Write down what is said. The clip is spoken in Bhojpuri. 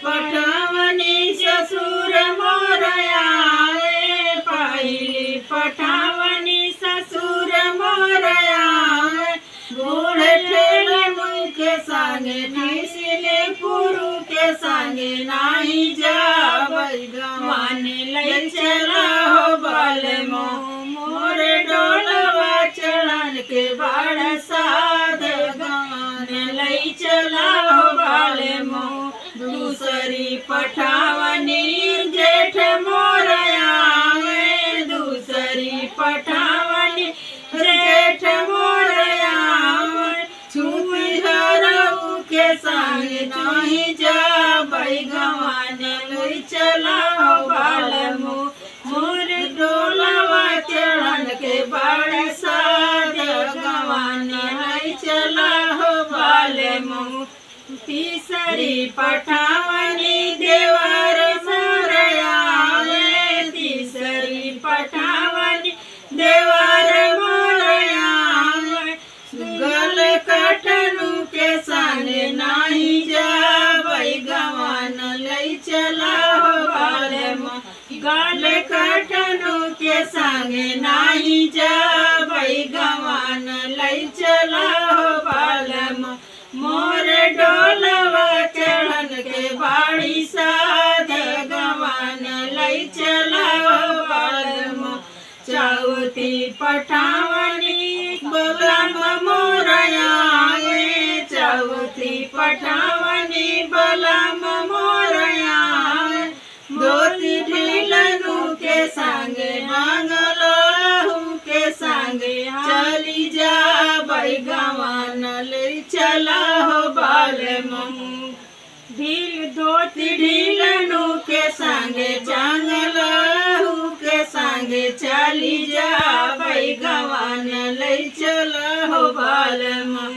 पठावनी ससुर मोर आए, पहिली पठावनी ससुर मोर आए। बूढ़ ठेले मुँह के संगे निसले पुरु के संगे नाही जाबई गवाने लई चला हो बालमो, मोर डोलवा चढ़न के बाड़ साध गवाने लई चला हो बालमो। दूसरी पठावनी जेठ मोर आए, दूसरी पठावनी जेठ मोर आए। छुई हरऊ के संगे नहीं जाबई गवाने लई चला हो बालमो, मोर डोलवा चढ़न के बाड़ साध गवाने लई चला हो बालमो। तीसरी पठावनी देवर मोर आए, तीसरी पठावनी देवर मोर आए। गल कटनु के संगे नाही जाबई गवान लई चला हो बालमो, गल कटनु के संगे नाही जाबई गवान लई चला हो बालमो। मोर डोलवा चढ़न के बाड़ी साध गवान लई चला हो बालमो। चौथी पठावनी बलम मोर आए, चौथी पठावनी बलम मोर आए। धोती ढीलनु के संगे मंगलहु के संगे चली जाबई गवान लई चला हो बालमो। धोती ढीलनु के संगे जंगलहु के संगे चली जाबई गवान लई चला हो बालमो।